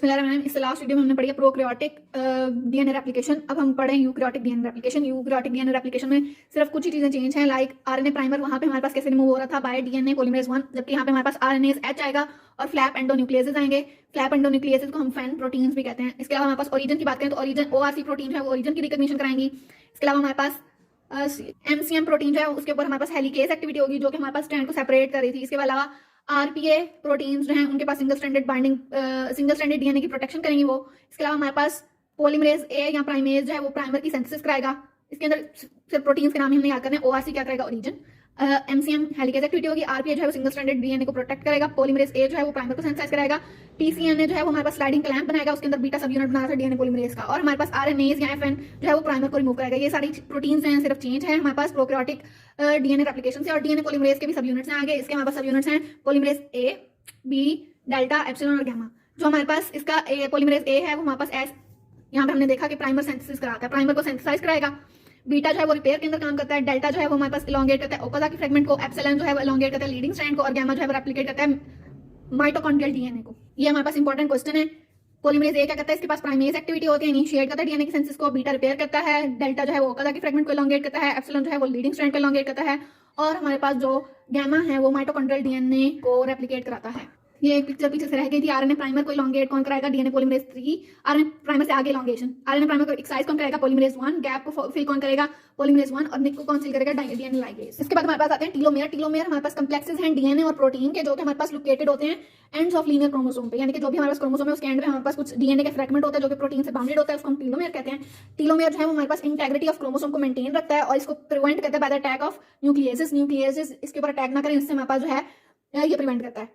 बिस्मिल्लाहिर्रहमानिर्रहीम। इससे last video में हमने पढ़ी है प्रोकैरियोटिक डीएनए रेप्लिकेशन। अब हम पढ़ें eukaryotic DNA replication. Eukaryotic DNA replication में सिर्फ कुछ ही चीजें चेंज हैं, लाइक आरएनए प्राइमर वहां पे हमारे पास कैसे रिमूव हो रहा था बाय डीएनए पॉलीमरेज 1, जबकि यहाँ पे हमारे पास आरएनएज एच आएगा और फ्लैप एंडोन्यूक्लियसेस आएंगे। फ्लैप एंडोन्यूक्लियसेस को हम फैन प्रोटीन्स भी कहते हैं। इसके अलावा हमारे पास ओरिजिन की बात करें तो ओरिजिन ओआरसी प्रोटीन जो है वो ओरिजिन की रिकॉग्निशन कराएंगी। इसके अलावा हमारे पास एमसीएम प्रोटीन जो है उसके ऊपर हमारे पास हेलिकेज एक्टिविटी होगी जो कि हमारे पास स्ट्रैंड को सेपरेट कर रही थी। इसके अलावा आरपीए प्रोटीन्स जो हैं उनके पास single stranded binding single stranded DNA की प्रोटेक्शन करेंगी वो। इसके अलावा हमारे पास पॉलीमरेज ए या प्राइमेज जो है वो प्राइमर की सिंथेसिस कराएगा। इसके अंदर सिर्फ प्रोटीन्स के नाम ही हमने याद करने हैं। ओआरसी क्या करेगा, ओरिजिन। एमसीएम हेलिकेज एक्टिविटी होगी। आरपीए जो है वो सिंगल स्ट्रैंडेड डीएनए को प्रोटेक्ट करेगा। पॉलीमरेज ए जो है वो प्राइमर को सिंथेसाइज कराएगा। पीसीएनए जो है वो हमारे पास स्लाइडिंग क्लैंप बनाएगा, उसके अंदर बीटा सब यूनिट बना रहा था डीएनए पॉलीमरेज का। और हमारे पास आरएनएज या एफएन जो है वो प्राइमर को रिमूव करेगा। ये सारी प्रोटीन्स हैं, सिर्फ चेंज है हमारे पास प्रोकैरियोटिक डीएनए रेप्लिकेशन से। और डीएनए पॉलीमरेज के भी सब यूनिट्स हैं आगे। इसके हमारे पास सब यूनिट्स हैं पॉलीमरेज ए, बी, डेल्टा, एप्सिलॉन और गामा। जो हमारे पास इसका पॉलीमरेज ए है वो हमारे पास एस, यहाँ पे हमने देखा कि प्राइमर सिंथेसिस कराता है, प्राइमर को सिंथेसाइज कराएगा। बीटा जो है वो रिपेयर के अंदर काम करता है। डेल्टा जो है वो हमारे पास इलोंगेट करता है ओकाज़की फ्रेगमेंट को। एप्सिलॉन जो है वो इलोंगेट करता है लीडिंग स्ट्रैंड को। और गामा जो है वो रेप्लिकेट करता है माइटोकॉन्ड्रियल डीएनए को। ये हमारे पास इंपॉर्टेंट क्वेश्चन है। पॉलीमरेज ए क्या करता है, इसके पास प्राइमेज एक्टिविटी होती है, इनिशिएट करता है डीएनए की सिंथेसिस को। बीटा रिपेयर करता है। डेल्टा जो है वो ओकाज़की फ्रेगमेंट को इलोंगेट करता है। एप्सिलॉन जो है वो लीडिंग स्ट्रैंड को इलोंगेट करता है। और हमारे पास जो गामा है वो माइटोकॉन्ड्रियल डीएनए को रेप्लिकेट कराता है। ये एक पिक्चर पीछे से रह गई थी। आरएनए प्राइमर को इलोंगेट कौन कराएगा, डीएनए पॉलीमरेज 3। आरएनए प्राइमर से आगे इलोंगेशन, आरएनए प्राइमर को एक्साइज कौन करेगा, पॉलीमरेज 1। गैप को फिल कौन करेगा, पॉलीमरेज 1। और निक को कौन फिल करेगा, डीएनए लाइगेज। इसके बाद हमारे पास आते हैं टीलोमेयर। टीलोमेयर हमारे पास कम्प्लेक्सेस हैं डीएनए और प्रोटीन के, जो कि हमारे पास लोकेटेड होते हैं एंड्स ऑफ लीनियर क्रोमोसोम पे। यानी कि जो भी हमारे पास क्रोमोसोम है उसके एंड में हमारे पास कुछ डीएनए के फ्रैगमेंट होता है जो कि प्रोटीन से बाउंडेड होता है, उसको हम टीलोमेयर कहते हैं। टीलोमेयर जो है वो हमारे पास इंटेग्रिटी ऑफ क्रोमोसोम को मेंटेन रखता है और इसको प्रिवेंट करता है by the attack of nucleases. Nucleases इसके ऊपर अटैक ना करें, इससे हमारे पास जो है ये प्रिवेंट करता है।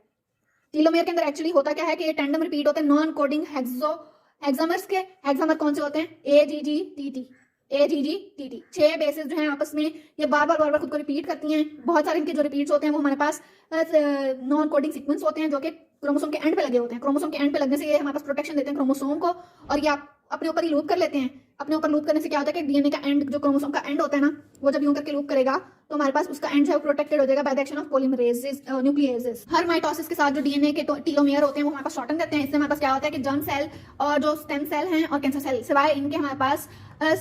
टीलोमेयर के अंदर एक्चुअली होता क्या है कि ये टैंडम रिपीट होते हैं नॉन कोडिंग हेक्सामर्स के। हेक्सामर कौन से होते हैं, AGGTT, AGGTT। 6 बेसेस जो हैं आपस में ये बार बार खुद को रिपीट करती हैं। बहुत सारे इनके जो रिपीट्स होते हैं वो हमारे पास नॉन कोडिंग सीक्वेंस होते हैं जो कि क्रोमोसोम के एंड पे लगे होते हैं। क्रोमोसोम के एंड पे लगने से ये हमारे पास प्रोटेक्शन देते हैं क्रोमोसोम को। और ये आप अपने ऊपर ही लूप कर लेते हैं। अपने ऊपर लूप करने से क्या होता है कि डीएनए का एंड, जो क्रोमोसोम का एंड होता है ना, वो जब यूं करके लूप करेगा तो हमारे पास उसका एंड जो है प्रोटेक्टेड हो जाएगा by the action of polymerases nucleases. Her mitosis के साथ जो डीएनए के टीलोमेयर होते हैं वो हमारे पास शॉर्टन करते हैं। इससे हमारे पास क्या होता है कि जर्म सेल और जो स्टेम सेल हैं और कैंसर सेल, सिवाय इनके हमारे पास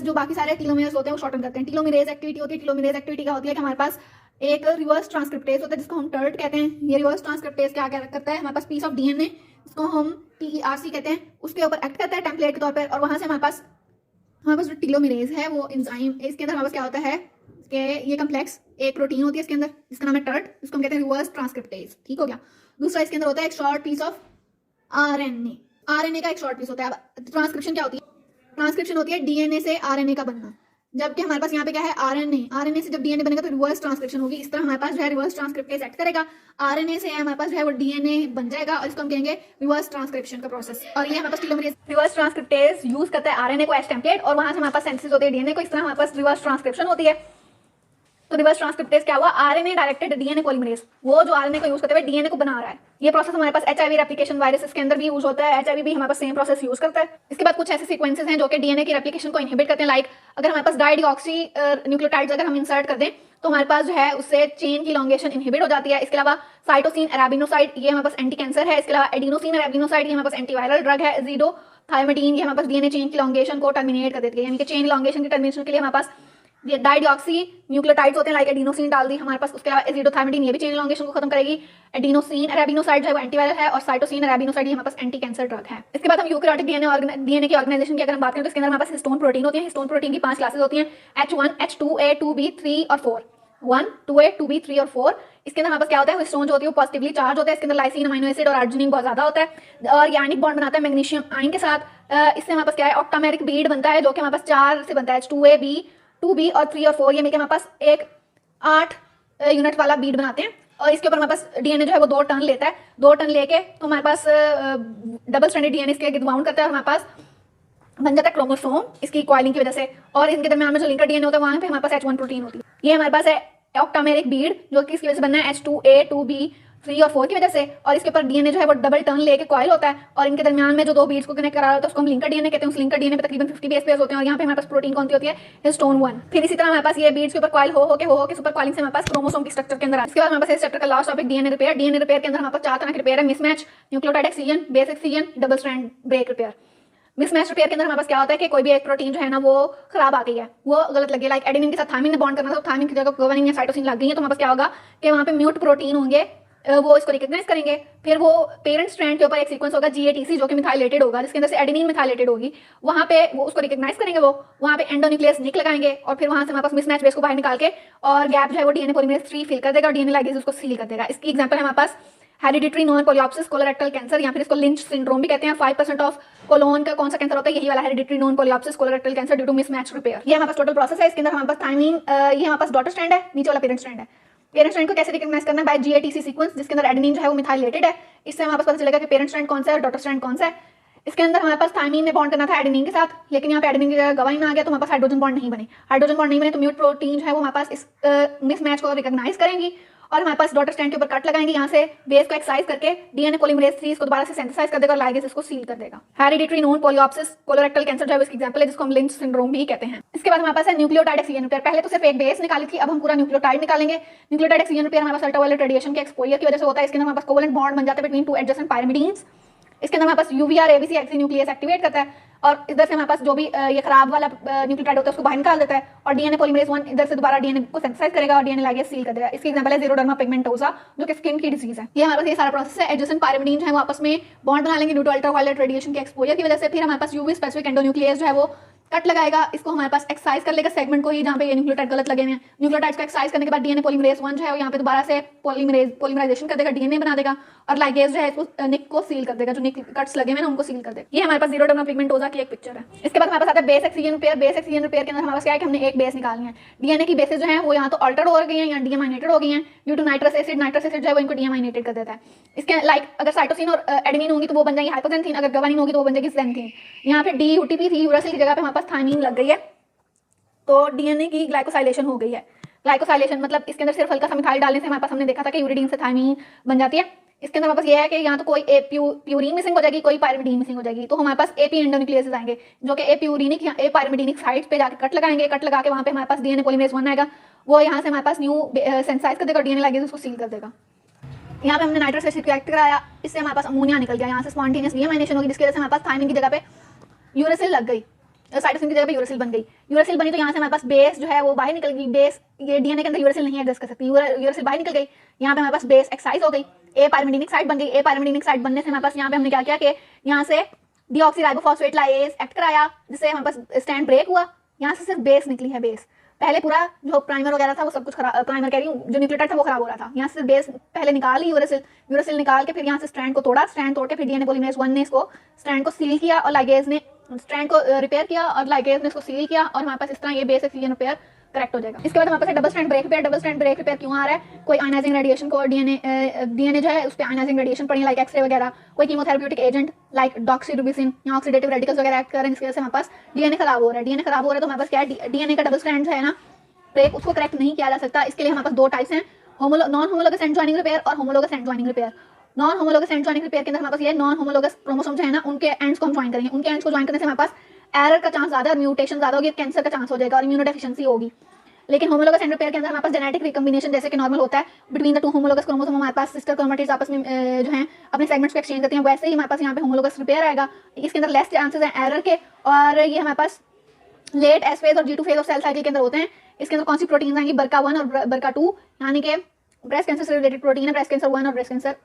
जो बाकी सारे टीलोमेयर्स होते हैं वो शॉर्टन करते हैं। टीलोमेरेज एक्टिविटी होती है। टीलोमेरेज एक्टिविटी क्या होती है कि हमारे पास एक रिवर्स ट्रांसक्रिप्टेज होता है जिसको हम टर्ट कहते हैं। ये रिवर्स ट्रांसक्रिप्टेज क्या करता है, हमारे पास पीस ऑफ डीएनए जिसको हम TERC कहते हैं उसके ऊपर एक्ट करता है टेम्पलेट के तौर पर। और वहां से हमारे पास जो टीलोमेरेज है वो एंजाइम, इसके अंदर हमारे पास क्या होता है कि ये कम्प्लेक्स एक प्रोटीन होती है इसके अंदर, इसका नाम है टर्ट, इसको हम कहते हैं रिवर्स ट्रांसक्रिप्टेज। ठीक हो गया। दूसरा इसके अंदर होता है एक short piece of RNA. RNA का एक शॉर्ट पीस होता है। अब ट्रांसक्रिप्शन क्या होती है, ट्रांसक्रिप्शन होती है डीएनए से आरएनए का बनना। जबकि हमारे पास यहाँ पे क्या है, आरएनए। आरएनए से जब डीएनए बनेगा तो रिवर्स ट्रांसक्रिप्शन होगी। इस तरह हमारे पास जो है रिवर्स ट्रांसक्रिप्टेज एक्ट करेगा। आरएनए से हमारे पास जो है वो डीएनए बन जाएगा और इसको हम कहेंगे रिवर्स ट्रांसक्रिप्शन का प्रोसेस। और ये हमारे पास टीलोमेरेज रिवर्स ट्रांसक्रिप्टेज यूज करता है आरएनए को एज टेम्पलेट और वहां से हमारे पास सिंथेसिस होती है डीएनए को। इस तरह हमारे पास रिवर्स ट्रांसक्रिप्शन होती है। तो रिवर्स ट्रांसक्रिप्टेज क्या हुआ, आरएनए डायरेक्टेड डीएनए पॉलीमरेज, वो जो आरएनए को यूज करते हुए डीएनए को बना रहा है। ये प्रोसेस हमारे पास एचआईवी रेप्लिकेशन वायरसेस के अंदर भी यूज होता है। एचआईवी भी हमारे पास सेम प्रोसेस यूज करता है। इसके बाद कुछ ऐसे सीक्वेंसेस हैं जो कि डीएनए की रेप्लिकेशन को इनहिबिट करते हैं। लाइक अगर हमारे पास डाइडिऑक्सी न्यूक्लियोटाइड्स अगर हम इंसर्ट कर दें तो हमारे पास जो है उससे चेन की इलोंगेशन इनहिबिट हो जाती है। इसके अलावा साइटोसिन अरेबिनोसाइड ये हमारे पास एंटी कैंसर है। इसके अलावा एडिनोसिन अरेबिनोसाइड ये हमारे पास एंटीवायरल ड्रग है। एजिडोथायमिडीन ये हमारे पास डीएनए चेन की इलोंगेशन को टर्मिनेट कर देती है। यानी कि चेन इलोंगेशन की टर्मिनेशन के लिए हमारे पास डाइडिऑक्सी न्यूक्लियोटाइड्स होते हैं, लाइक एडिनोसिन डाल दी हमारे पास। उसके अलावा एजिडोथायमिडीन ये भी चेन इलोंगेशन को खत्म करेगी। एडिनोसिन अरेबिनोसाइड जो है वो एंटीवायरल है और साइटोसिन अरेबिनोसाइड ये हमारे पास एंटी कैंसर ड्रग है। इसके बाद हम यूकैरियोटिक डीएनए की ऑर्गेनाइजेशन की अगर हम बात करें तो इसके अंदर हमारे पास हिस्टोन प्रोटीन होती है। हिस्टोन प्रोटीन की 5 क्लासेस होती हैं, H1, H2A, 2B, 3 और 4। 1, 2A, 2B, 3 और 4। इसके अंदर हमारे पास क्या होता है, हिस्टोन जो होती है वो पॉजिटिवली चार्ज होता है। इसके अंदर लाइसिन, अमीनो एसिड और आर्जिनिन बहुत ज्यादा होता है और यानिक बॉन्ड बनाता है मैग्नीशियम आयन के साथ। इससे हमारे पास क्या है, ऑक्टामेरिक बीड बनता है जो कि हमारे पास 4 से बनता है, H2A, B, 2B और 3 और 4। ये मिलकर हमारे पास एक 8 यूनिट वाला बीड बनाते हैं। और इसके ऊपर हमारे पास डीएनए जो है वो 2 टर्न लेता है। 2 टर्न लेके तो हमारे पास डबल स्ट्रैंडेड डीएनए इसके बाउंड करता है और हमारे पास बन जाता है क्रोमोसोम इसकी कॉइलिंग की वजह से। और इनके दरमियान में जो लिंकर डीएनए होता है वहां पे हमारे पास H1 प्रोटीन होती है। ये हमारे पास है ऑक्टामेरिक बीड जो कि इसकी वजह से बनना है H2A, 2B, 3 और 4 की वजह से, और इसके ऊपर डीएनए जो है वो डबल टर्न लेके कॉइल होता है और इनके दरमियान में जो दो बीड्स को कनेक्ट करा होता है उसको हम लिंकर डीएनए कहते हैं। उस लिंकर डीएनए पे तकरीबन 50 बेस पेयर्स होते हैं और यहाँ पे हमारे पास प्रोटीन कौन सी होती है, हिस्टोन 1। फिर इसी तरह हमारे पास ये बीड्स के ऊपर कॉइल हो के सुपर कॉइलिंग से हमारे पास क्रोमोसोम की स्ट्रक्चर के अंदर इसके बाद हमारे पास इस चैप्टर का last topic DNA repair. DNA repair के अंदर हमारे पास 4 तरह के रिपेयर है, mismatch, nucleotide excision, base excision, double strand break repair. Mismatch repair के अंदर हमारे पास क्या होता है कि कोई भी एक प्रोटीन जो है ना वो खराब आ गई है, वो गलत लगी है, लाइक एडेनिन के साथ थायमिन ने बॉन्ड करना था, थायमिन की जगह ग्वानिन या साइटोसिन लग गई है, तो हमारे पास क्या होगा कि वहाँ पे म्यूट प्रोटीन होंगे, वो इसको रिकॉग्नाइज करेंगे। फिर वो पेरेंट स्ट्रैंड के ऊपर एक सीक्वेंस होगा जीएटीसी जो कि मिथाइलेटेड होगा, जिसके अंदर से एडेनिन मिथाइलेटेड होगी, वहाँ पे वो उसको रिकॉग्नाइज करेंगे, वो वहाँ पे एंडोन्यूक्लियस निक लगाएंगे और फिर वहाँ से हमारे पास मिसमैच बेस को बाहर निकाल के और गैप जो है वो डीएनए पॉलीमरेज 3 फिल कर देगा और डीएनए लाइगेज उसको सील कर देगा। इसकी एग्जांपल है हमारे पास hereditary non polyposis colorectal cancer, या फिर इसको लिंच सिंड्रोम भी कहते हैं। 5% ऑफ कोलोन का कौन सा कैंसर होता है, यही वाला hereditary non polyposis colorectal cancer due to mismatch repair. ये हमारे पास टोटल प्रोसेस है। इसके अंदर हमारे पास थायमिन, ये हमारे पास डॉटर स्ट्रैंड है, नीचे वाला पेरेंट स्ट्रैंड है। पेरेंट स्ट्रैंड को कैसे रिकॉग्नाइज करना है, बाय जीएटीसी सीक्वेंस, जिसके अंदर एडेनिन जो है वो मिथाइलेटेड है। इससे हमारे पास पता चलेगा कि पेरेंट स्ट्रैंड कौन सा है और डॉटर स्ट्रैंड कौन सा है। इसके अंदर हमारे पास थायमिन ने बॉन्ड करना था एडेनिन के साथ, लेकिन यहाँ पे एडेनिन की जगह गवाइन आ गया तो हमारे पास हाइड्रोजन बॉन्ड नहीं बने। हाइड्रोजन बॉन्ड नहीं बने तो म्यूट प्रोटीन जो है वो हमारे पास इस मिसमैच को रिकॉग्नाइज करेंगी और हमारे पास डॉटर स्ट्रैंड के ऊपर कट लगाएंगे, यहाँ से बेस को एक्साइज करके डीएनए पॉलीमरेज 3 इसको दोबारा से सिंथेसाइज कर देगा और लाइगेज इसको सील कर देगा। Hereditary non polyposis colorectal cancer जो है इसका एग्जांपल है, जिसको हम लिंच सिंड्रोम भी कहते हैं। इसके बाद हमारे पास है न्यूक्लियोटाइड एक्सीजन रिपेयर। पहले तो सिर्फ एक बेस निकाली थी, अब हम पूरा न्यूक्लियोटाइड निकालेंगे। न्यूक्लियोटाइड एक्सीजन रिपेयर हमारे पास अल्ट्रावायलेट रेडिएशन के एक्सपोजर की वजह से होता है। इसके अंदर हमारे पास कोवेलेंट बॉन्ड बन जाते हैं बिटवीन 2 एडजेसेंट पायरिमिडीन्स। इसके अंदर हमारे पास यूवीआर एबीसी एक्सी न्यूक्लियस एक्टिवेट करता है और इधर से हमारे पास जो भी ये खराब वाला न्यूक्लियोटाइड होता है उसको बाहर निकाल देता है और डीएनए पॉलीमरेज 1 इधर से दोबारा डीएनए को सिंथेसाइज करेगा और डीएनए लाइगेज सील कर देगा। इसकी एग्जांपल है ज़ेरोडर्मा पिगमेंटोसा जो कि स्किन की डिजीज है। ये हमारे पास ये सारा प्रोसेस है। एडजेसेंट पायरिमिडीन जो है वो आपस में बॉन्ड बना लेंगे ड्यू टू अल्ट्रावायलेट रेडिएशन के एक्सपोजर की वजह से। फिर हमारे पास यूवी स्पेसिफिक एंडोन्यूक्लियस जो है वो कट लगाएगा, इसको हमारे पास एक्साइज कर लेगा सेगमेंट को ही जहाँ पे ये न्यूक्लियोटाइड गलत लगे हुए हैं। न्यूक्लियोटाइड्स को एक्साइज करने के बाद डीएनए पॉलीमरेज 1 जो है वो यहाँ पे दोबारा से पॉलीमराइजेशन कर देगा, डीएनए बना देगा और लाइगेज जो है इसको निक को सील कर देगा, जो निक कट्स लगे हुए हैं उनको सील कर देगा। ये हमारे पास ज़ेरोडर्मा पिगमेंटोसा की एक पिक्चर है। इसके बाद हमारे पास आता है base excision repair. Base excision repair के अंदर हमारे पास क्या है कि हमने एक बेस निकालनी है। डीएनए की बेसेस जो है वो यहाँ तो अल्टर्ड हो गई हैं या डीएमाइनेटेड हो गई हैं ड्यू टू नाइट्रस एसिड जो है वो इनको डीएमाइनेटेड कर देता है। इसके लाइक अगर साइटोसिन और एडेनिन होंगी तो वो बन जाएगी हाइपोजेंथिन, अगर गवानिन होगी तो वो बन जाएगी ज़ैंथिन। यहाँ पे डी यूटीपी थी, यूरासिल की जगह पे हमारे पास थायमिन लग गई है तो डीएनए की ग्लाइकोसाइलेशन हो गई है। ग्लाइकोसाइलेशन मतलब इसके अंदर सिर्फ हल्का सा मिथाइल डालने से हमारे पास हमने देखा था कि यूरिडीन से थायमीन बन जाती है। इसके अंदर हमारे पास ये है कि यहाँ तो कोई प्यूरीन मिसिंग हो जाएगी, कोई पायरिमिडीन मिसिंग हो जाएगी, तो हमारे पास एपी एंडोन्यूक्लियसेस आएंगे जो कि एप्यूरिनिक या एपायरिमिडीनिक साइट पे जाके कट लगाएंगे। कट लगा के वहाँ पे हमारे पास डीएनए पॉलीमरेज 1 आएगा, वो यहाँ से हमारे पास न्यू सेंसाइज कर देगा, डीएनए लाइगेज उसको सील कर देगा। यहाँ पे हमने नाइट्रस एसिड रिएक्ट कराया, इससे हमारे पास अमोनिया निकल गया, यहाँ से स्पॉन्टेनियस डीएमाइनेशन होगी जिसकी वजह से हमारे पास थायमिन की जगह पे यूरासिल लग गई, साइटोसिन की जगह पे यूरासिल बन गई। यूरासिल बनी तो यहाँ से हमारे पास बेस जो है वो बाहर निकल गई। बेस ये डीएनए के अंदर यूरासिल नहीं एडजस्ट कर सकती, यूरासिल बाहर निकल गई, यहाँ पे हमारे पास बेस एक्साइज हो गई, ए पायरिमिडीनिक साइट बन गई। ए पायरिमिडीनिक साइट बनने से हमारे पास यहाँ पे हमने क्या किया कि यहाँ से डीऑक्सीराइबोफॉस्फेट लाइएज एक्ट कराया जिससे हमारे पास स्टैंड ब्रेक हुआ, यहाँ से सिर्फ बेस निकली है। बेस पहले पूरा जो प्राइमर वगैरह था वो सब कुछ खराब, प्राइमर कह रही हूँ जो न्यूक्लियोटाइड था वो खराब हो रहा था, यहाँ से बेस पहले निकाल ली यूरासिल निकाल के फिर यहाँ से स्ट्रैंड को तोड़ा, स्ट्रैंड तोड़ के फिर डीएनए पॉलीमरेज 1 ने इसको स्ट्रैंड को सील किया और लाइगेज ने स्ट्रैंड को रिपेयर किया और लाइगेज ने इसको सील किया और हमारे पास इस तरह ये बेस एक्सीजन रिपेयर करेक्ट हो जाएगा। इसके बाद हमारे पास double strand break repair. Double strand break repair क्यों आ रहा है, कोई आयनाइजिंग रेडिएशन को डीएनए जो है उस पर आयनाइजिंग रेडिएशन पड़ी लाइक एक्सरे वगैरह, कोई कीमोथेरेप्यूटिक एजेंट लाइक डॉक्सीरिबोसिन या ऑक्सीडेटिव रेडिकल्स वगैरह एक्ट कर रहे हैं, इसकी वजह से हमारे पास डीएनए खराब हो रहा है। डीएनए खराब हो रहा है तो हमारे पास क्या है, डीएनए का डबल स्ट्रैंड जो है ना ब्रेक उसको करेक्ट नहीं किया जा सकता। इसके लिए हमारे पास दो टाइप्स हैं, non homologous end joining repair और homologous end joining repair. Non homologous end joining repair के अंदर हमारे पास ये नॉन होमोलोगस क्रोमोसोम जो है ना उनके एंड्स को हम ज्वाइन करेंगे। उनके एंड्स को ज्वाइन करने से हमारे पास एरर का चांस ज़्यादा और म्यूटेशन ज़्यादा होगी, कैंसर का चांस हो जाएगा और इम्यूनोडेफिशिएंसी होगी। लेकिन होमोलोगस एंड रिपेयर के अंदर हमारे पास जेनेटिक रिकॉम्बिनेशन जैसे कि नॉर्मल होता है between the two homologous chromosome, हमारे पास सिस्टर क्रोमेटिड्स आपस में जो हैं अपने सेगमेंट्स को एक्सचेंज करती हैं, वैसे ही हमारे पास यहाँ पे होमोलोगस रिपेयर आएगा। इसके अंदर लेस चांसेस हैं एरर के और ये हमारे पास लेट एस फेज और G2 phase of cell cycle के अंदर होते हैं। इसके अंदर कौन सी प्रोटीन आएंगी, BRCA1 और BRCA2, यानी कि ब्रेस्ट कैंसर से रिलेटेड प्रोटीन है, ब्रेस्ट कैंसर 1 और ब्रेस्ट कैंसर